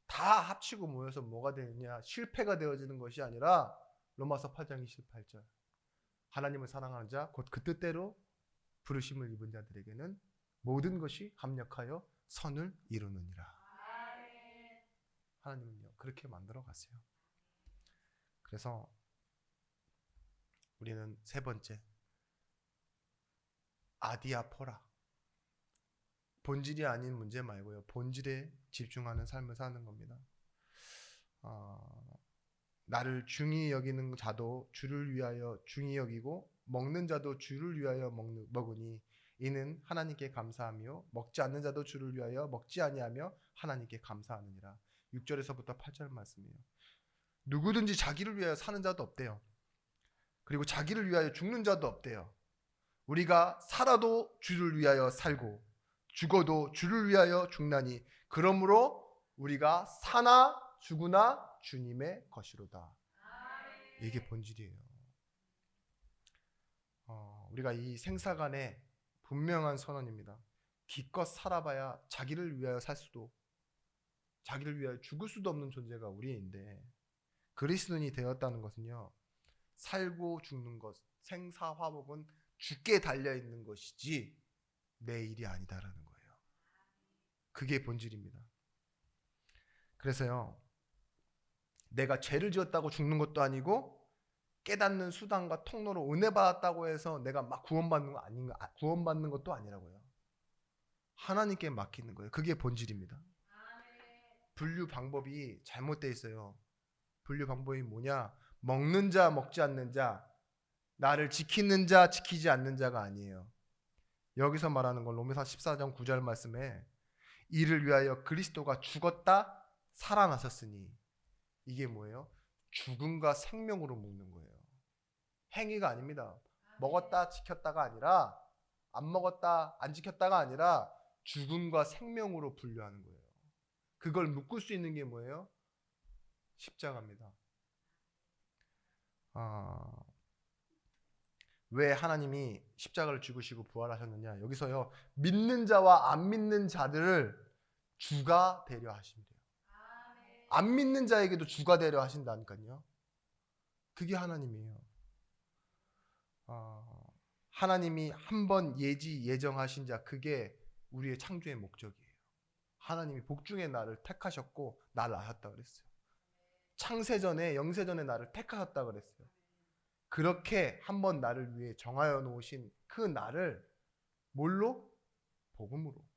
다 합치고 모여서 뭐가 되느냐, 실패가 되어지는 것이 아니라 로마서 8장 28절 하나님을 사랑하는 자 곧 그 뜻대로 부르심을 입은 자들에게는 모든 것이 합력하여 선을 이루느니라. 하나님은요 그렇게 만들어 가세요. 그래서 우리는 세 번째, 아디아포라, 본질이 아닌 문제 말고요, 본질에 집중하는 삶을 사는 겁니다. 나를 중히 여기는 자도 주를 위하여 중히 여기고 먹는 자도 주를 위하여 먹으니 이는 하나님께 감사하며 먹지 않는 자도 주를 위하여 먹지 아니하며 하나님께 감사하느니라. 6절에서부터 8절 말씀이에요. 누구든지 자기를 위하여 사는 자도 없대요. 그리고 자기를 위하여 죽는 자도 없대요. 우리가 살아도 주를 위하여 살고 죽어도 주를 위하여 죽나니 그러므로 우리가 사나 죽으나 주님의 것이로다. 이게 본질이에요. 우리가 이 생사간에 분명한 선언입니다. 기껏 살아봐야 자기를 위하여 살 수도 자기를 위하여 죽을 수도 없는 존재가 우리인데 그리스도인이 되었다는 것은요, 살고 죽는 것, 생사화복은 죽게 달려있는 것이지 내 일이 아니다라는 거예요. 그게 본질입니다. 그래서요, 내가 죄를 지었다고 죽는 것도 아니고 깨닫는 수단과 통로로 은혜 받았다고 해서 내가 막 구원받는 것도 아니라고요. 하나님께 맡기는 거예요. 그게 본질입니다. 분류 방법이 잘못되어 있어요. 분류 방법이 뭐냐? 먹는 자, 먹지 않는 자, 나를 지키는 자, 지키지 않는 자가 아니에요. 여기서 말하는 건 로마서 14장 9절 말씀에 이를 위하여 그리스도가 죽었다 살아나셨으니, 이게 뭐예요? 죽음과 생명으로 묶는 거예요. 행위가 아닙니다. 먹었다 지켰다가 아니라, 안 먹었다 안 지켰다가 아니라 죽음과 생명으로 분류하는 거예요. 그걸 묶을 수 있는 게 뭐예요? 십자가입니다. 왜 하나님이 십자가를 죽으시고 부활하셨느냐? 여기서요, 믿는 자와 안 믿는 자들을 주가 되려 하신대요. 안 믿는 자에게도 주가 되려 하신다니까요. 그게 하나님이에요. 하나님이 한번 예정하신 자, 그게 우리의 창조의 목적이에요. 하나님이 복중에 나를 택하셨고 나를 낳았다 그랬어요. 창세전에, 영세전에 나를 택하셨다 그랬어요. 그렇게 한번 나를 위해 정하여 놓으신 그 나를 뭘로? 복음으로,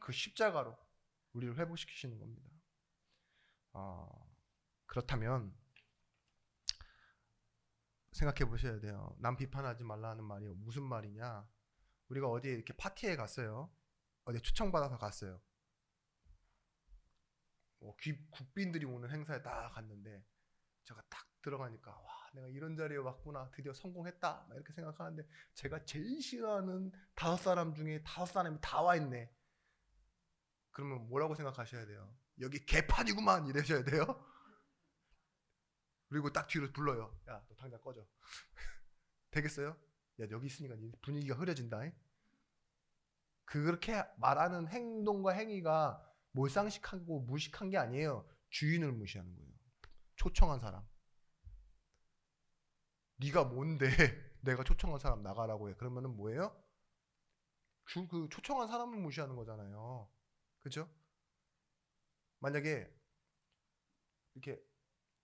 그 십자가로 우리를 회복시키시는 겁니다. 그렇다면 생각해 보셔야 돼요. 남 비판하지 말라는 말이 무슨 말이냐? 우리가 어디에 이렇게 파티에 갔어요. 어디 초청받아서 갔어요. 국빈들이 오는 행사에 딱 갔는데 제가 딱 들어가니까 와, 내가 이런 자리에 왔구나, 드디어 성공했다, 막 이렇게 생각하는데 제가 제일 싫어하는 5사람 중에 5사람이 다 와 있네. 그러면 뭐라고 생각하셔야 돼요? 여기 개판이구만 이러셔야 돼요. 그리고 딱 뒤로 불러요. 야, 너 당장 꺼져. 되겠어요? 야, 여기 있으니까 분위기가 흐려진다. 그렇게 말하는 행동과 행위가 몰상식하고 무식한 게 아니에요. 주인을 무시하는 거예요. 초청한 사람. 네가 뭔데 내가 초청한 사람 나가라고 해. 그러면은 뭐예요? 그 초청한 사람을 무시하는 거잖아요. 그죠? 만약에 이렇게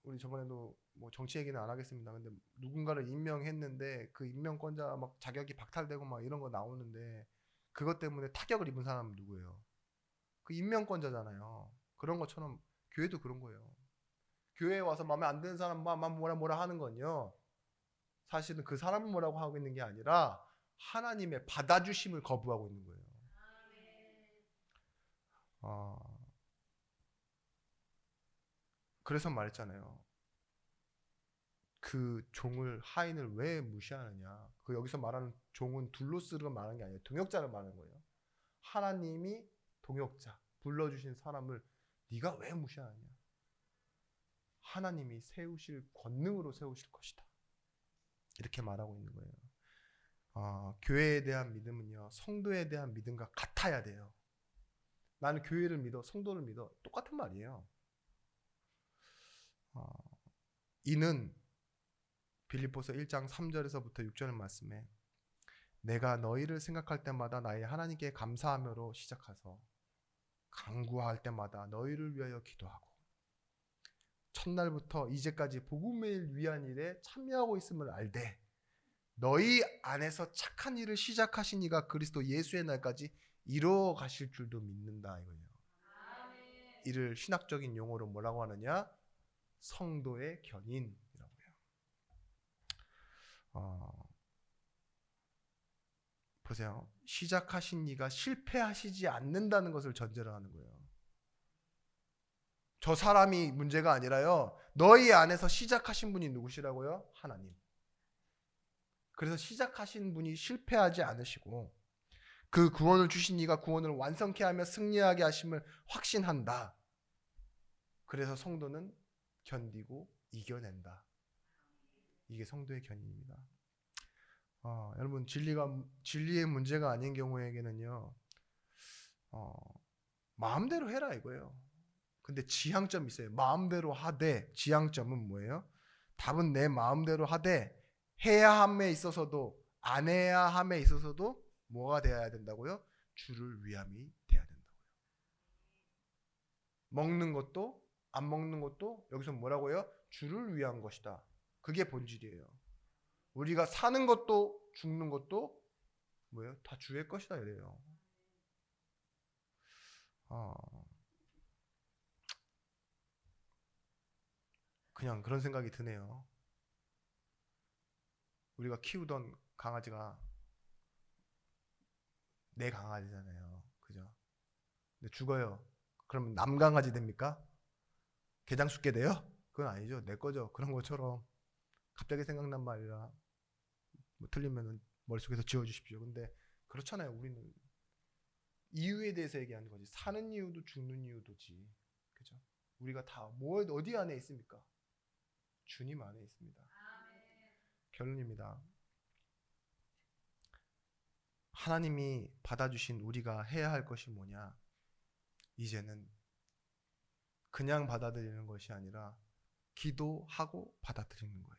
우리 저번에도 뭐 정치 얘기는 안 하겠습니다. 근데 누군가를 임명했는데 그 임명권자 막 자격이 박탈되고 막 이런 거 나오는데 그것 때문에 타격을 입은 사람은 누구예요? 그 임명권자잖아요. 그런 것처럼 교회도 그런 거예요. 교회에 와서 마음에 안 드는 사람만 뭐라 하는 건요. 사실은 그 사람을 뭐라고 하고 있는 게 아니라 하나님의 받아주심을 거부하고 있는 거예요. 어, 그래서 말했잖아요. 그 종을 하인을 왜 무시하느냐. 그 여기서 말하는 종은 둘로스를 말하는 게 아니에요. 동역자를 말하는 거예요. 하나님이 동역자 불러주신 사람을 네가 왜 무시하느냐. 하나님이 세우실 권능으로 세우실 것이다. 이렇게 말하고 있는 거예요. 교회에 대한 믿음은요, 성도에 대한 믿음과 같아야 돼요. 나는 교회를 믿어, 성도를 믿어. 똑같은 말이에요. 이는 빌립보서 1장 3절에서부터 6절 말씀에 내가 너희를 생각할 때마다 나의 하나님께 감사하며로 시작해서 간구할 때마다 너희를 위하여 기도하고 첫날부터 이제까지 복음을 위한 일에 참여하고 있음을 알되 너희 안에서 착한 일을 시작하신 이가 그리스도 예수의 날까지 이루어 가실 줄도 믿는다 이거예요. 이를 신학적인 용어로 뭐라고 하느냐? 성도의 견인이라고 해요. 보세요. 시작하신 이가 실패하시지 않는다는 것을 전제로 하는 거예요. 저 사람이 문제가 아니라요. 너희 안에서 시작하신 분이 누구시라고요? 하나님. 그래서 시작하신 분이 실패하지 않으시고 그 구원을 주신 이가 구원을 완성케 하며 승리하게 하심을 확신한다. 그래서 성도는 견디고 이겨낸다. 이게 성도의 견인입니다. 여러분 진리의 문제가 아닌 경우에게는요. 마음대로 해라 이거예요. 근데 지향점이 있어요. 마음대로 하되 지향점은 뭐예요? 답은 내 마음대로 하되 해야 함에 있어서도 안 해야 함에 있어서도 뭐가 되어야 된다고요? 주를 위함이 돼야 된다고요. 먹는 것도 안 먹는 것도 여기서 뭐라고요? 주를 위한 것이다. 그게 본질이에요. 우리가 사는 것도 죽는 것도 뭐예요? 다 주의 것이다 이래요. 그냥 그런 생각이 드네요. 우리가 키우던 강아지가 내 강아지잖아요. 그죠? 근데 죽어요. 그러면 남 강아지 됩니까? 개장 숫게 돼요? 그건 아니죠. 내 거죠. 그런 것처럼 갑자기 생각난 말이라 뭐 틀리면 머릿속에서 지워주십시오. 근데 그렇잖아요. 우리는 이유에 대해서 얘기하는 거지. 사는 이유도 죽는 이유도지. 그죠? 우리가 다 어디 안에 있습니까? 주님 안에 있습니다. 결론입니다. 하나님이 받아주신 우리가 해야 할 것이 뭐냐? 이제는 그냥 받아들이는 것이 아니라 기도하고 받아들이는 거예요.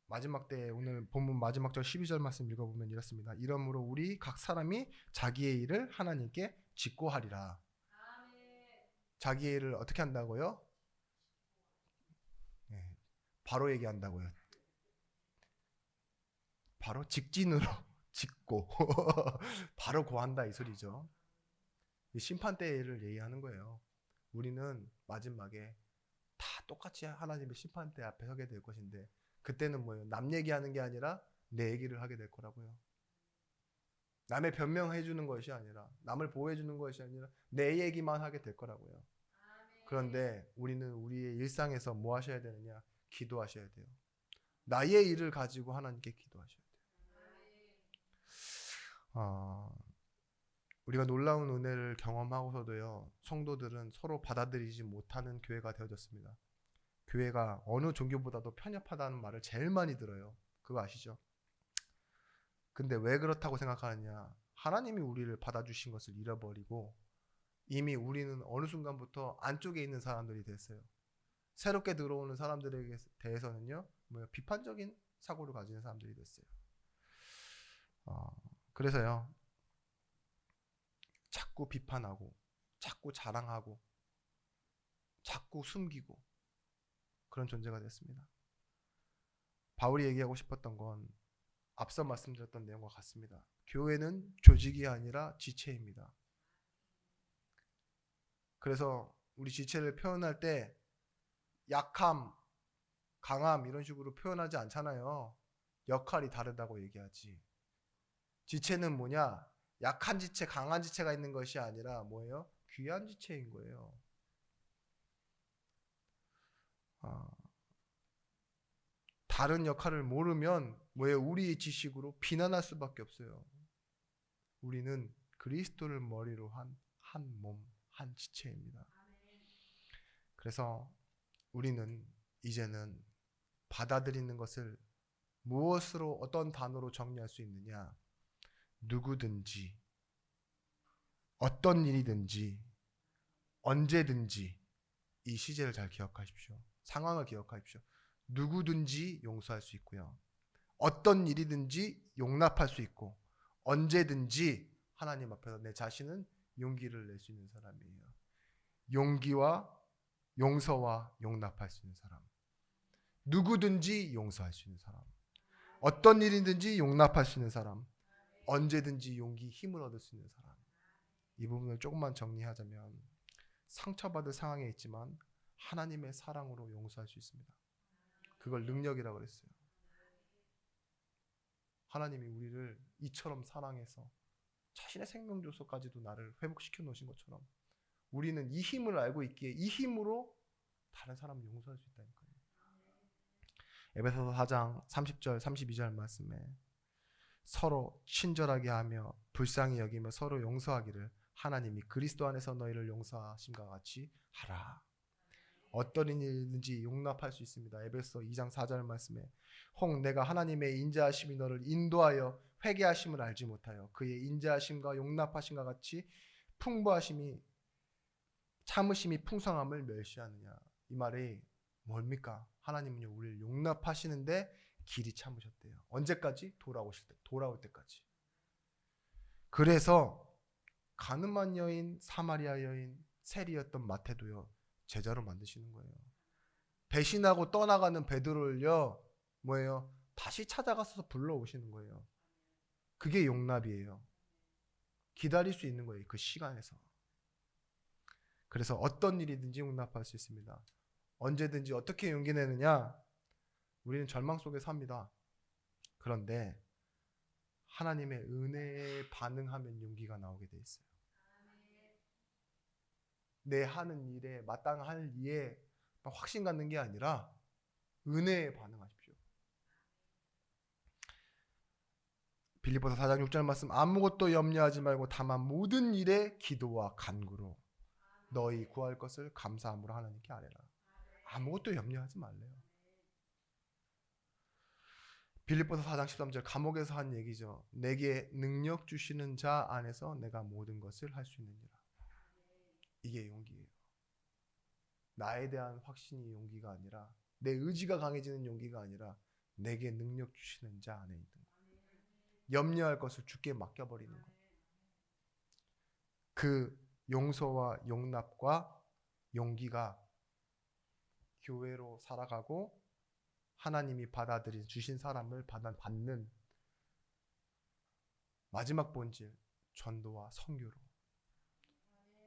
마지막 때 오늘 본문 마지막 절 12절 말씀 읽어보면 이렇습니다. 이러므로 우리 각 사람이 자기의 일을 하나님께 짓고 하리라. 자기의 일을 어떻게 한다고요? 네, 바로 얘기한다고요. 바로 직진으로 짓고 바로 고한다 이 소리죠. 이 심판 때를 얘기하는 거예요. 우리는 마지막에 다 똑같이 하나님의 심판대 앞에 서게 될 것인데, 그때는 뭐예요? 남 얘기하는 게 아니라 내 얘기를 하게 될 거라고요. 남의 변명해 주는 것이 아니라, 남을 보호해 주는 것이 아니라 내 얘기만 하게 될 거라고요. 그런데 우리는 우리의 일상에서 뭐 하셔야 되느냐? 기도하셔야 돼요. 나의 일을 가지고 하나님께 기도하셔야 돼요. 우리가 놀라운 은혜를 경험하고서도요, 성도들은 서로 받아들이지 못하는 교회가 되어졌습니다. 교회가 어느 종교보다도 편협하다는 말을 제일 많이 들어요. 그거 아시죠? 근데 왜 그렇다고 생각하느냐? 하나님이 우리를 받아주신 것을 잃어버리고 이미 우리는 어느 순간부터 안쪽에 있는 사람들이 됐어요. 새롭게 들어오는 사람들에게 대해서는요, 비판적인 사고를 가지는 사람들이 됐어요. 그래서요, 자꾸 비판하고, 자꾸 자랑하고, 자꾸 숨기고, 그런 존재가 됐습니다. 바울이 얘기하고 싶었던 건 앞서 말씀드렸던 내용과 같습니다. 교회는 조직이 아니라 지체입니다. 그래서 우리 지체를 표현할 때 약함, 강함 이런 식으로 표현하지 않잖아요. 역할이 다르다고 얘기하지. 지체는 뭐냐? 약한 지체, 강한 지체가 있는 것이 아니라 뭐예요? 귀한 지체인 거예요. 다른 역할을 모르면 뭐예요? 우리의 지식으로 비난할 수밖에 없어요. 우리는 그리스도를 머리로 한 몸, 한 지체입니다. 그래서 우리는 이제는 받아들이는 것을 무엇으로, 어떤 단어로 정리할 수 있느냐? 누구든지, 어떤 일이든지, 언제든지. 이 시제를 잘 기억하십시오. 상황을 기억하십시오. 누구든지 용서할 수 있고요. 어떤 일이든지 용납할 수 있고, 언제든지 하나님 앞에서 내 자신은 용기를 낼 수 있는 사람이에요. 용기와 용서와 용납할 수 있는 사람. 누구든지 용서할 수 있는 사람. 어떤 일이든지 용납할 수 있는 사람. 언제든지 용기, 힘을 얻을 수 있는 사람. 이 부분을 조금만 정리하자면, 상처받을 상황에 있지만 하나님의 사랑으로 용서할 수 있습니다. 그걸 능력이라고 그랬어요. 하나님이 우리를 이처럼 사랑해서 자신의 생명 줘서까지도 나를 회복시켜 놓으신 것처럼 우리는 이 힘을 알고 있기에 이 힘으로 다른 사람을 용서할 수 있다니까요. 에베소서 4장 30절 32절 말씀에 서로 친절하게 하며 불쌍히 여기며 서로 용서하기를 하나님이 그리스도 안에서 너희를 용서하심과 같이 하라. 어떤 일이든지 용납할 수 있습니다. 에베소 2장 4절 말씀에 혹 내가 하나님의 인자하심이 너를 인도하여 회개하심을 알지 못하여 그의 인자하심과 용납하심과 같이 풍부하심이 참으심이 풍성함을 멸시하느냐. 이 말이 뭡니까? 하나님은요 우리를 용납하시는데 길이 참으셨대요. 언제까지? 돌아올 때까지. 그래서 가늠한 여인, 사마리아 여인, 세리였던 마태도요 제자로 만드시는 거예요. 배신하고 떠나가는 베드로를요 뭐예요? 다시 찾아가서 불러오시는 거예요. 그게 용납이에요. 기다릴 수 있는 거예요. 그 시간에서. 그래서 어떤 일이든지 용납할 수 있습니다. 언제든지. 어떻게 용기 내느냐? 우리는 절망 속에 삽니다. 그런데 하나님의 은혜에 반응하면 용기가 나오게 돼 있어요. 내 하는 일에 마땅할 일에 확신 갖는 게 아니라 은혜에 반응하십시오. 빌립보서 4장 6절 말씀 아무것도 염려하지 말고 다만 모든 일에 기도와 간구로 너희 구할 것을 감사함으로 하나님께 아뢰라. 아무것도 염려하지 말래요. 빌립보서 4장 13절 감옥에서 한 얘기죠. 내게 능력 주시는 자 안에서 내가 모든 것을 할 수 있느니라. 이게 용기예요. 나에 대한 확신이 용기가 아니라 내 의지가 강해지는 용기가 아니라 내게 능력 주시는 자 안에 있는 거. 염려할 것을 주께 맡겨버리는 거. 그 용서와 용납과 용기가 교회로 살아가고 하나님이 받아들인 주신 사람을 받는 마지막 본질 전도와 선교로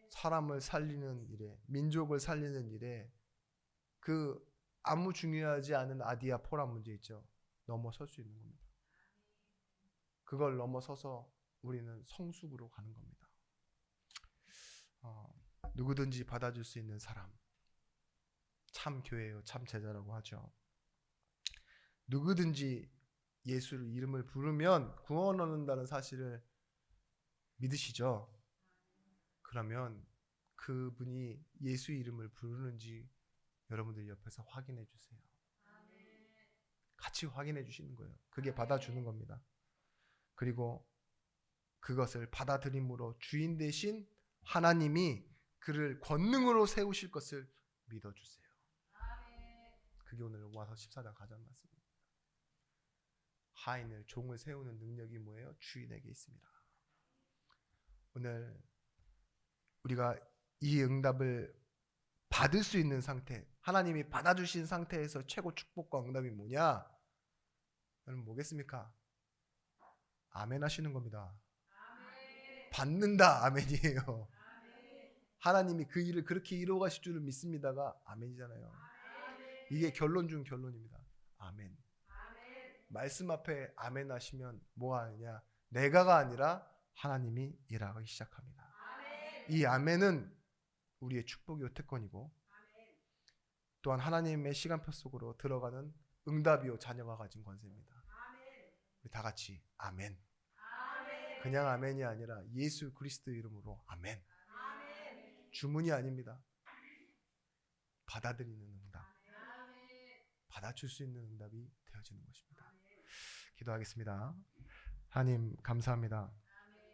사람을 살리는 일에 민족을 살리는 일에 그 아무 중요하지 않은 아디아 포라 문제 있죠. 넘어설 수 있는 겁니다. 그걸 넘어서서 우리는 성숙으로 가는 겁니다. 누구든지 받아줄 수 있는 사람, 참 교회요, 참 제자라고 하죠. 누구든지 예수를 이름을 부르면 구원 얻는다는 사실을 믿으시죠? 그러면 그분이 예수 이름을 부르는지 여러분들 옆에서 확인해 주세요. 같이 확인해 주시는 거예요. 그게 받아주는 겁니다. 그리고 그것을 받아들임으로 주인 대신 하나님이 그를 권능으로 세우실 것을 믿어주세요. 그게 오늘 로마서 14장 가장 말씀입니다. 하인을 종을 세우는 능력이 뭐예요? 주인에게 있습니다. 오늘 우리가 이 응답을 받을 수 있는 상태, 하나님이 받아주신 상태에서 최고 축복과 응답이 뭐냐? 여러분 뭐겠습니까? 아멘 하시는 겁니다. 아멘. 받는다 아멘이에요. 아멘. 하나님이 그 일을 그렇게 이루어 가실 줄을 믿습니다가 아멘이잖아요. 아멘. 이게 결론 중 결론입니다. 아멘. 아멘. 말씀 앞에 아멘 하시면 뭐가 아니냐? 내가가 아니라 하나님이 일하기 시작합니다. 아멘. 이 아멘은 우리의 축복이요 특권이고 아멘. 또한 하나님의 시간표 속으로 들어가는 응답이요 자녀가 가진 권세입니다. 아멘. 우리 다 같이 아멘. 아멘. 그냥 아멘이 아니라 예수 그리스도 이름으로 아멘. 아멘. 주문이 아닙니다. 받아들이는 응답. 아멘. 받아줄 수 있는 응답이 되어지는 것입니다. 아멘. 기도하겠습니다. 하나님 감사합니다.